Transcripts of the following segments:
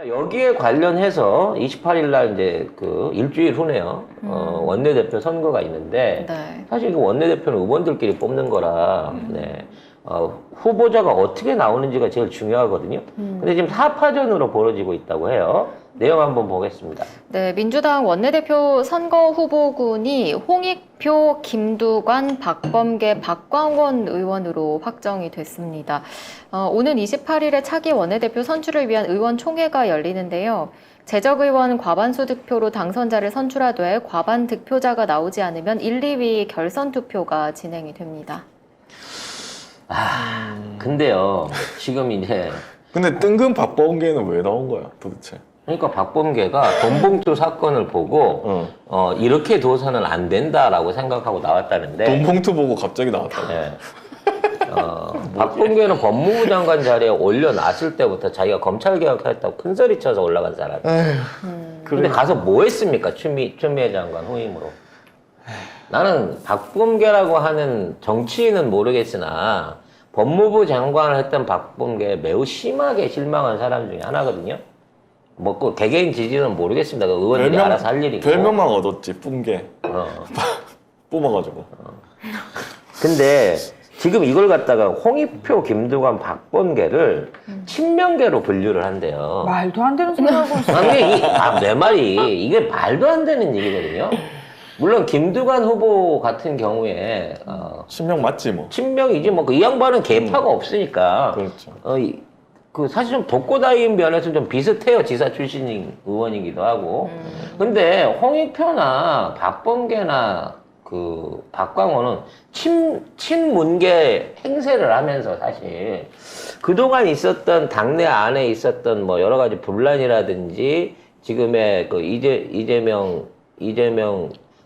여기에 관련해서 28일 날 이제 그 일주일 후네요. 원내대표 선거가 있는데 네. 사실 그 원내대표는 의원들끼리 뽑는 거라 네. 후보자가 어떻게 나오는지가 제일 중요하거든요. 근데 지금 4파전으로 벌어지고 있다고 해요. 내용 한번 보겠습니다. 네, 민주당 원내대표 선거 후보군이 홍익표, 김두관, 박범계, 박광원 의원으로 확정이 됐습니다. 오는 28일에 차기 원내대표 선출을 위한 의원총회가 열리는데요. 재적의원 과반수 득표로 당선자를 선출하되 과반 득표자가 나오지 않으면 1, 2위 결선 투표가 진행이 됩니다. 근데요, 지금 이제 근데 뜬금 박범계는 왜 나온 거야 도대체? 그러니까 박범계가 돈봉투 사건을 보고 이렇게 둬서는 안 된다라고 생각하고 나왔다는데 돈 봉투 보고 갑자기 나왔다고. 네. 박범계는 법무부 장관 자리에 올려놨을 때부터 자기가 검찰 개혁하겠다고 큰 소리 쳐서 올라간 사람. 근데 가서 뭐 했습니까? 추미애 장관 후임으로. 나는 박범계라고 하는 정치인은 모르겠으나 법무부 장관을 했던 박범계에 매우 심하게 실망한 사람 중에 하나거든요. 뭐 그 개개인 지지는 모르겠습니다. 그 의원들이 알아서 할 일이고. 별명만 얻었지 뿜게. 뽑아가지고. 근데 지금 이걸 갖다가 홍익표, 김두관, 박범계를 친명계로 분류를 한대요. 말도 안 되는 소리 하고 있어. 내 말이 이게 말도 안 되는 얘기거든요. 물론 김두관 후보 같은 경우에 친명 맞지 뭐. 친명이지 뭐 그 이 양반은 계파가 없으니까. 그렇죠. 그 사실 좀 독고다이인 면에서 좀 비슷해요. 지사 출신 의원이기도 하고. 근데 홍익표나 박범계나 그 박광원은 친문계 행세를 하면서 사실 그동안 있었던 당내 안에 있었던 뭐 여러 가지 분란이라든지 지금의 그 이재명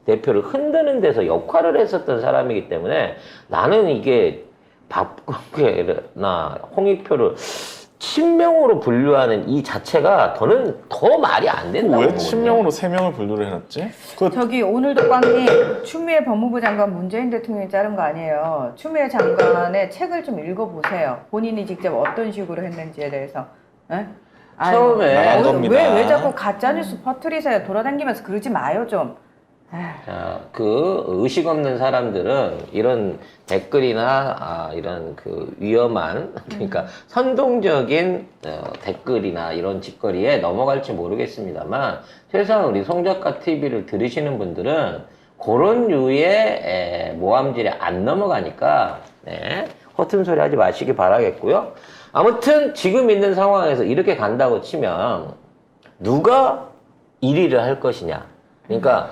대표를 흔드는 데서 역할을 했었던 사람이기 때문에 나는 이게 박범계나 홍익표를 친명으로 분류하는 이 자체가 더는 더 말이 안 된다고 왜 보거든요. 친명으로 3명을 분류를 해놨지? 저기 오늘도 꽝님 추미애 법무부 장관 문재인 대통령이 자른 거 아니에요. 추미애 장관의 책을 좀 읽어보세요. 본인이 직접 어떤 식으로 했는지에 대해서. 에? 처음에 나간 겁니다. 왜 자꾸 가짜뉴스 퍼뜨리세요. 돌아다니면서 그러지 마요 좀. 자, 그 의식 없는 사람들은 이런 댓글이나 이런 그 위험한 그러니까 선동적인 댓글이나 이런 짓거리에 넘어갈지 모르겠습니다만 최소한 우리 송작가 TV를 들으시는 분들은 그런 류의 모함질에 안 넘어가니까 네, 허튼 소리 하지 마시기 바라겠고요. 아무튼 지금 있는 상황에서 이렇게 간다고 치면 누가 1위를 할 것이냐. 그러니까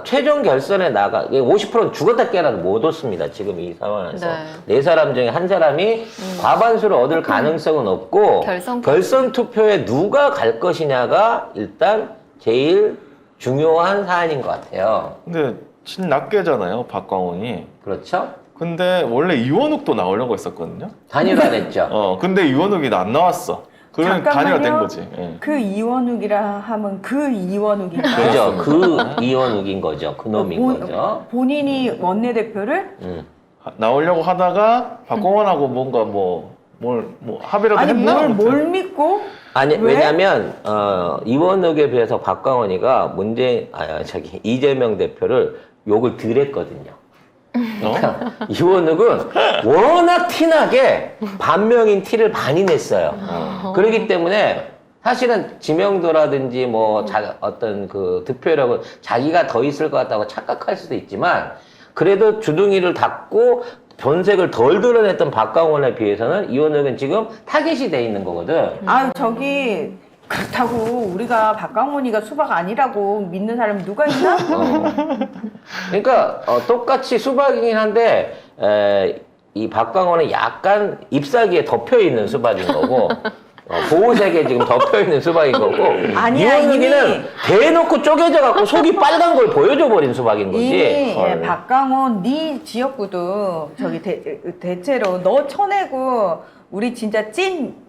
최종 결선에 50%는 죽었다 깨라도 못 얻습니다. 지금 이 상황에서. 네 사람 중에 한 사람이 과반수를 얻을 가능성은 없고 결선 투표에 누가 갈 것이냐가 일단 제일 중요한 사안인 것 같아요. 근데 친낙계잖아요 박광원이. 그렇죠? 근데 원래 이원욱도 나오려고 했었거든요. 단일화됐죠. 근데 이원욱이 안 나왔어. 그러면 단일화 된 잠깐만요. 거지. 예. 그 이원욱이라 하면 그 이원욱인가요? 그죠? 그 이원욱인 거죠. 그 놈인 거죠. 본인이 원내대표를? 나오려고 하다가 박광원하고 뭔가 합의라도 아니 했나? 뭘 믿고? 아니, 왜? 왜냐면, 이원욱에 비해서 박광원이가 이재명 대표를 욕을 덜 했거든요. 이원욱은 워낙 티나게 반명인 티를 많이 냈어요. 그렇기 때문에 사실은 지명도라든지 어떤 그 득표력은 자기가 더 있을 것 같다고 착각할 수도 있지만 그래도 주둥이를 닫고 변색을 덜 드러냈던 박광원에 비해서는 이원욱은 지금 타겟이 돼 있는 거거든. 아유 저기 그렇다고 우리가 박광원이가 수박 아니라고 믿는 사람이 누가 있나? 그러니까 똑같이 수박이긴 한데 이 박광원은 약간 잎사귀에 덮여 있는 수박인 거고 보호색에 지금 덮여 있는 수박인 거고 아니야, 이원욱이는 대놓고 쪼개져 갖고 속이 빨간 걸 보여줘 버린 수박인 거지. 이미 박광원 네 지역구도 저기 대체로 너 쳐내고 우리 진짜 찐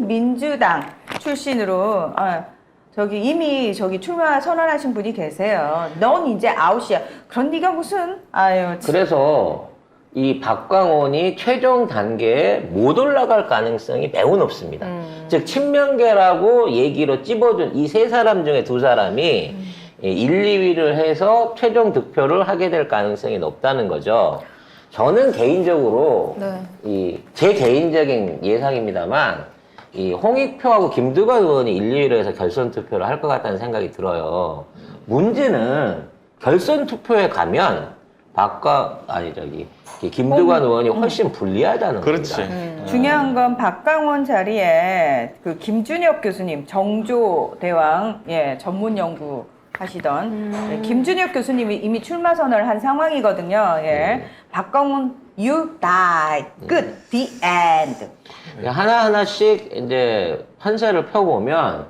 민주당 출신으로 저기 이미 저기 출마 선언하신 분이 계세요. 넌 이제 아웃이야. 그런 네가 무슨 아유. 그래서 이 박광원이 최종 단계에 못 올라갈 가능성이 매우 높습니다. 즉 친명계라고 얘기로 찝어준 이 세 사람 중에 두 사람이 1, 2위를 해서 최종 득표를 하게 될 가능성이 높다는 거죠. 저는 개인적으로 네. 제 개인적인 예상입니다만 이 홍익표하고 김두관 의원이 1, 2위를 해서 결선 투표를 할 것 같다는 생각이 들어요. 문제는 결선 투표에 가면 김두관 의원이 훨씬 불리하다는 그렇지. 겁니다. 중요한 건 박강원 자리에 그 김준혁 교수님, 정조대왕 전문 연구 하시던 김준혁 교수님이 이미 출마 선언을 한 상황이거든요. 박강원 you die. 끝. The end. 하나하나씩 이제 판세를 펴보면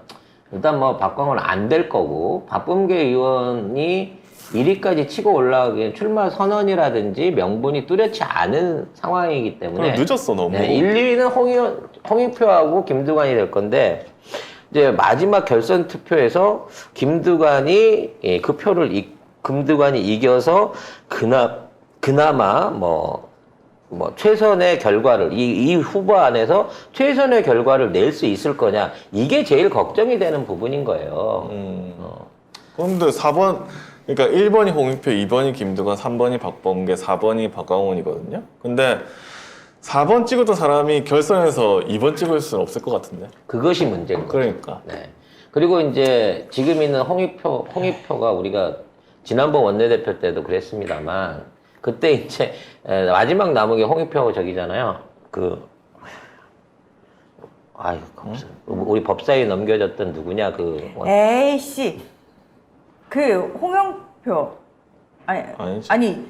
일단 뭐 박광원 안 될 거고 박범계 의원이 1위까지 치고 올라가기엔 출마 선언이라든지 명분이 뚜렷이 않은 상황이기 때문에 늦었어 너무. 네, 1, 2위는 홍익표하고 김두관이 될 건데 이제 마지막 결선 투표에서 김두관이 김두관이 이겨서 그나마 뭐 최선의 결과를 이 후보 안에서 최선의 결과를 낼 수 있을 거냐 이게 제일 걱정이 되는 부분인 거예요. 그런데 4번 그러니까 1번이 홍익표, 2번이 김두관, 3번이 박범계, 4번이 박광원이거든요. 근데 4번 찍었던 사람이 결선에서 2번 찍을 수는 없을 것 같은데. 그것이 문제인 거죠. 그러니까. 네. 그리고 이제 지금 있는 홍익표가 우리가 지난번 원내대표 때도 그랬습니다만 그때 이제 마지막 남은 게 홍익표하고 저기잖아요. 우리 법사위 넘겨졌던 누구냐 에이씨. 홍영표. 아니지.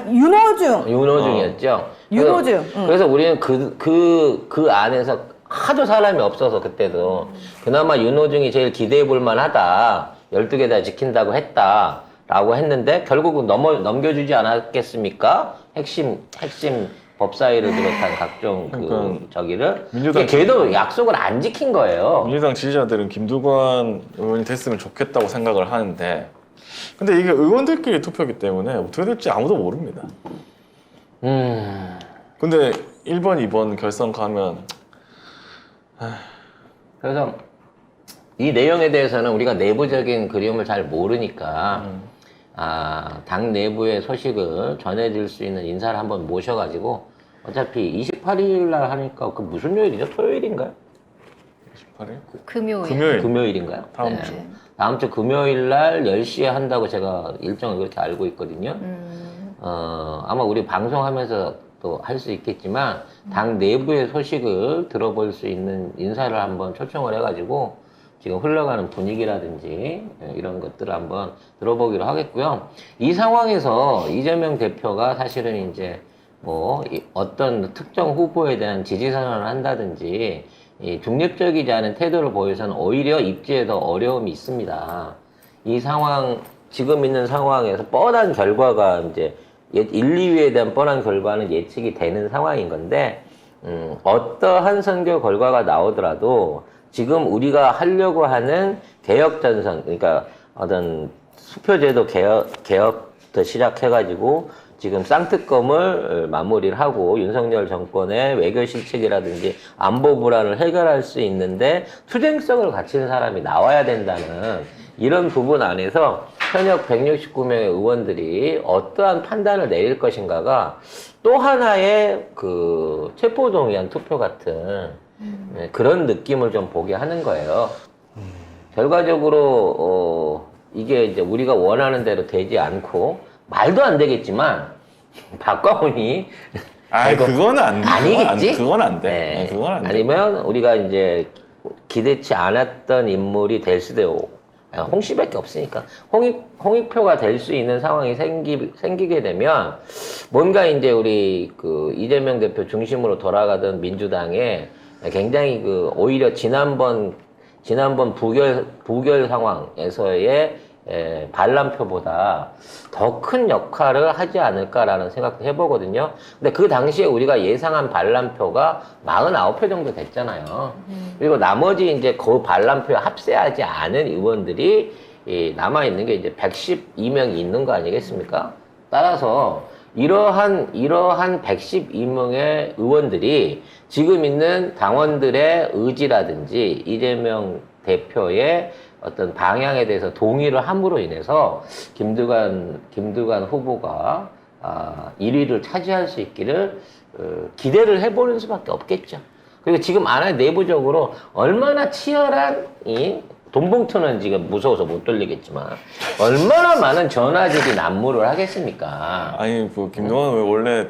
윤호중이었죠. 윤호중. 그래서 우리는 그 안에서 하도 사람이 없어서 그때도 그나마 윤호중이 제일 기대해 볼 만하다. 12개 다 지킨다고 했다라고 했는데 결국은 넘겨주지 않았겠습니까? 핵심 법사위를 비롯한 각종 저기를. 걔도 약속을 안 지킨 거예요. 민주당 지지자들은 김두관 의원이 됐으면 좋겠다고 생각을 하는데 근데 이게 의원들끼리 투표기 때문에 어떻게 될지 아무도 모릅니다. 근데 1번, 2번 결선 가면 그래서 이 내용에 대해서는 우리가 내부적인 그림을 잘 모르니까 당 내부의 소식을 전해줄 수 있는 인사를 한번 모셔가지고 어차피 28일 날 하니까 그 무슨 요일이죠? 토요일인가요? 28일? 금요일인가요? 다음 주. 다음 주 금요일 날 10시에 한다고 제가 일정을 그렇게 알고 있거든요. 아마 우리 방송하면서 또 할 수 있겠지만 당 내부의 소식을 들어볼 수 있는 인사를 한번 초청을 해가지고 지금 흘러가는 분위기라든지 이런 것들을 한번 들어보기로 하겠고요. 이 상황에서 이재명 대표가 사실은 이제 어떤 특정 후보에 대한 지지 선언을 한다든지 중립적이지 않은 태도를 보여서는 오히려 입지에 더 어려움이 있습니다. 이 상황, 지금 있는 상황에서 뻔한 결과가 이제 1, 2위에 대한 뻔한 결과는 예측이 되는 상황인 건데, 어떠한 선거 결과가 나오더라도 지금 우리가 하려고 하는 개혁전선, 그러니까 어떤 수표제도 개혁부터 시작해가지고 지금 쌍특검을 마무리를 하고 윤석열 정권의 외교 실책이라든지 안보 불안을 해결할 수 있는데 투쟁성을 갖춘 사람이 나와야 된다는 이런 부분 안에서 현역 169명의 의원들이 어떠한 판단을 내릴 것인가가 또 하나의 체포동의안 투표 같은 그런 느낌을 좀 보게 하는 거예요. 결과적으로 이게 이제 우리가 원하는 대로 되지 않고 말도 안 되겠지만 박광훈이 그건 안 돼. 아니겠지? 그건 안 돼. 네. 그건 안 돼. 아니면 우리가 이제 기대치 않았던 인물이 될 수도 홍씨밖에 없으니까 홍익표가 될 수 있는 상황이 생기게 되면 뭔가 이제 우리 이재명 대표 중심으로 돌아가던 민주당에 굉장히 오히려 지난번 부결 상황에서의 반란표보다 더 큰 역할을 하지 않을까라는 생각도 해보거든요. 근데 그 당시에 우리가 예상한 반란표가 49표 정도 됐잖아요. 그리고 나머지 이제 그 반란표에 합세하지 않은 의원들이 남아있는 게 이제 112명이 있는 거 아니겠습니까? 따라서 이러한 112명의 의원들이 지금 있는 당원들의 의지라든지 이재명 대표의 어떤 방향에 대해서 동의를 함으로 인해서 김두관 후보가 1위를 차지할 수 있기를 기대를 해보는 수밖에 없겠죠. 그리고 지금 안에 내부적으로 얼마나 치열한 돈봉투는 지금 무서워서 못 돌리겠지만 얼마나 많은 전화질이 난무를 하겠습니까? 아니 그 김동완은 왜 원래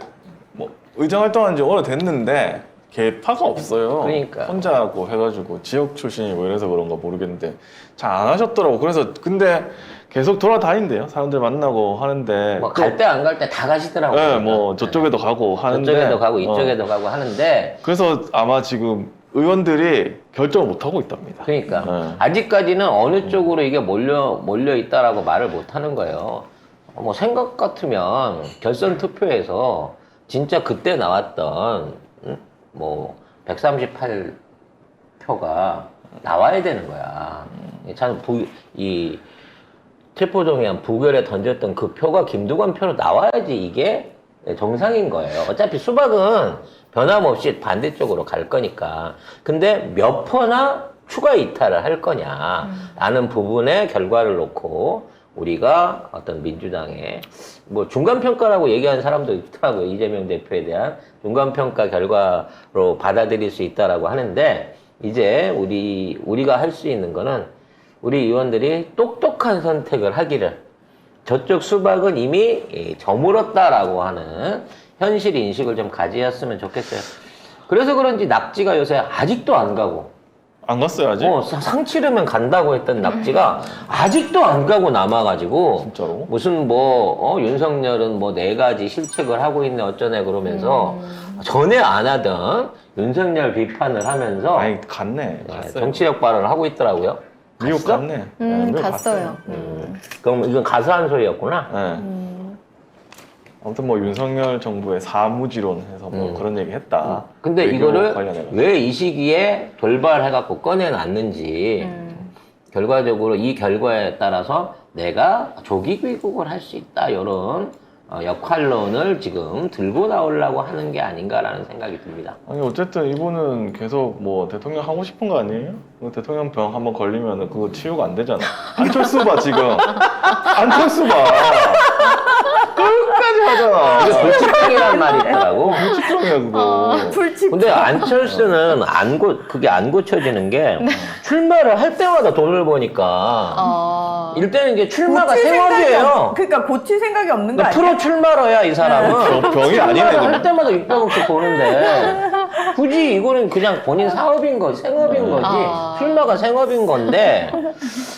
뭐 의정 활동한 지 오래됐는데 개파가 없어요. 그러니까. 혼자 하고 해가지고 지역 출신이고 이래서 그런가 모르겠는데 잘 안 하셨더라고. 그래서 근데 계속 돌아다닌대요. 사람들 만나고 하는데 뭐 갈 때 안 갈 때 다 가시더라고요. 네, 뭐 저쪽에도 가고 하는데 저쪽에도 가고 이쪽에도 가고 하는데 그래서 아마 지금 의원들이 결정을 못 하고 있답니다. 그러니까 네. 아직까지는 어느 쪽으로 이게 몰려 있다라고 말을 못 하는 거예요. 뭐 생각 같으면 결선 투표에서 진짜 그때 나왔던 뭐 138표가 나와야 되는 거야. 참 이 체포동의안 부결에 던졌던 그 표가 김두관 표로 나와야지 이게 정상인 거예요. 어차피 수박은 변함없이 반대쪽으로 갈 거니까. 근데 몇 표나 추가 이탈을 할 거냐라는 부분의 결과를 놓고 우리가 어떤 민주당의 뭐 중간평가라고 얘기하는 사람도 있더라고요. 이재명 대표에 대한 중간평가 결과로 받아들일 수 있다라고 하는데 이제 우리가 할 수 있는 거는 우리 의원들이 똑똑한 선택을 하기를 저쪽 수박은 이미 저물었다라고 하는 현실 인식을 좀 가지셨으면 좋겠어요. 그래서 그런지 낙지가 요새 아직도 안 가고 안 갔어요 아직? 상 치르면 간다고 했던 낙지가 아직도 안 가고 남아가지고 진짜로? 무슨 윤석열은 뭐 4가지 실책을 하고 있네 어쩌네 그러면서 전에 안 하던 윤석열 비판을 하면서 아니 갔네. 갔어요. 정치력 발언을 하고 있더라고요. 미국 갔어? 갔네. 네, 미국 갔어요. 그럼 이건 가수한 소리였구나. 네. 아무튼 뭐 윤석열 정부의 사무지론 해서 뭐 그런 얘기 했다. 근데 외교 이거를 관련해가지고. 왜 이 시기에 돌발해갖고 꺼내놨는지 결과적으로 이 결과에 따라서 내가 조기 귀국을 할 수 있다 이런 역할론을 지금 들고 나오려고 하는 게 아닌가라는 생각이 듭니다. 아니 어쨌든 이분은 계속 뭐 대통령 하고 싶은 거 아니에요? 그 대통령 병 한번 걸리면 그거 치유가 안 되잖아. 안철수 봐 지금. 안철수 봐. 끝까지 하잖아. 이게 불치병이란 말이 있더라고. 불치병이야 그거. 근데 안철수는 그게 안 고쳐지는 게 출마를 할 때마다 돈을 버니까 일단은 이제 출마가 생업이에요. 그러니까 고칠 생각이 없는 거 아니야? 프로 출마로야 이 사람은 병이 아니네. 출마를 할 때마다 600억씩 버는데 굳이 이거는 그냥 본인 사업인 거지 생업인 거지 출마가 생업인 건데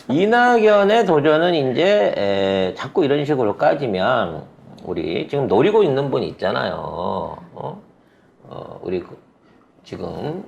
이낙연의 도전은 이제 자꾸 이런 식으로 까지면 우리 지금 노리고 있는 분 있잖아요. 우리 지금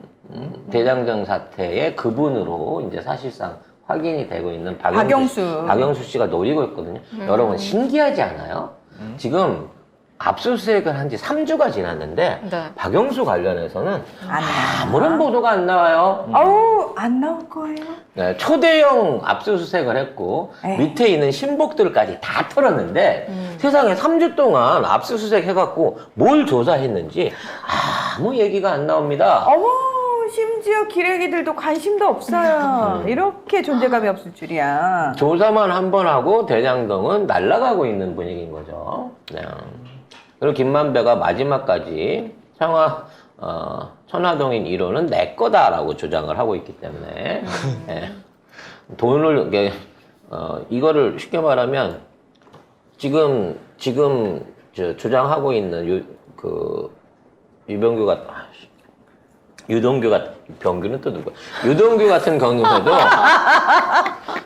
대장정 사태의 그분으로 이제 사실상 확인이 되고 있는 박영수 씨가 노리고 있거든요. 여러분 신기하지 않아요? 지금 압수수색을 한 지 3주가 지났는데 네. 박영수 관련해서는 안 아무런 보도가 안 나와요. 아우 안 나올 거예요. 네, 초대형 압수수색을 했고 에이. 밑에 있는 신복들까지 다 털었는데 세상에 3주 동안 압수수색 해갖고 뭘 조사했는지 아무 얘기가 안 나옵니다. 어머 심지어 기레기들도 관심도 없어요. 이렇게 존재감이 없을 줄이야. 조사만 한 번 하고 대장동은 날아가고 있는 분위기인 거죠. 네. 그리고 김만배가 마지막까지 천화동인 1호는 내 거다라고 주장을 하고 있기 때문에 네. 돈을 이거를 쉽게 말하면 지금 주장하고 있는 병규는 또 누구야? 유동규 같은 경우에도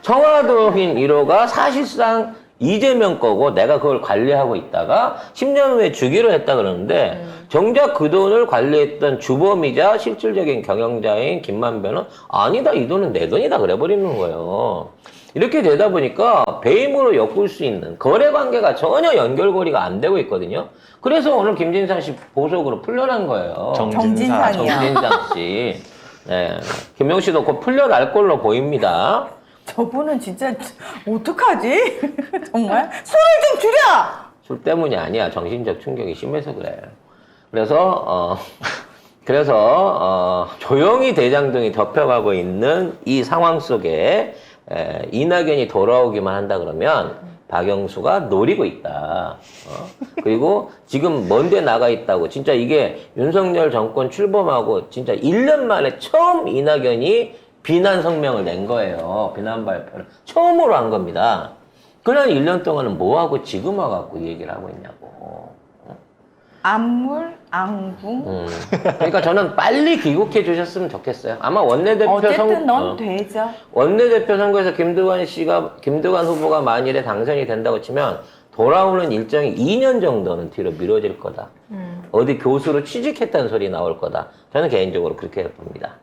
청와동인 1호가 사실상 이재명 거고 내가 그걸 관리하고 있다가 10년 후에 주기로 했다 그러는데 정작 그 돈을 관리했던 주범이자 실질적인 경영자인 김만배는 아니다 이 돈은 내 돈이다 그래버리는 거예요. 이렇게 되다 보니까 배임으로 엮을 수 있는 거래 관계가 전혀 연결고리가 안 되고 있거든요. 그래서 오늘 김진상 씨 보석으로 풀려난 거예요. 정진상이야. 정진상 씨. 네. 김용 씨도 곧 풀려날 걸로 보입니다. 저분은 진짜 어떡하지? 정말 술을 좀 줄여. 술 때문이 아니야. 정신적 충격이 심해서 그래. 그래서 조용히 대장동이 덮여가고 있는 이 상황 속에 이낙연이 돌아오기만 한다 그러면 박영수가 노리고 있다. 그리고 지금 먼데 나가 있다고. 진짜 이게 윤석열 정권 출범하고 진짜 1년 만에 처음 이낙연이 비난 성명을 낸 거예요. 비난 발표를 처음으로 한 겁니다. 그냥 1년 동안은 뭐하고 지금 와갖고 이 얘기를 하고 있냐고. 안물, 앙궁. 그러니까 저는 빨리 귀국해 주셨으면 좋겠어요. 아마 원내대표 어쨌든 넌 되죠. 원내대표 선거에서 김두관 후보가 만일에 당선이 된다고 치면 돌아오는 일정이 2년 정도는 뒤로 미뤄질 거다. 어디 교수로 취직했다는 소리 나올 거다. 저는 개인적으로 그렇게 봅니다.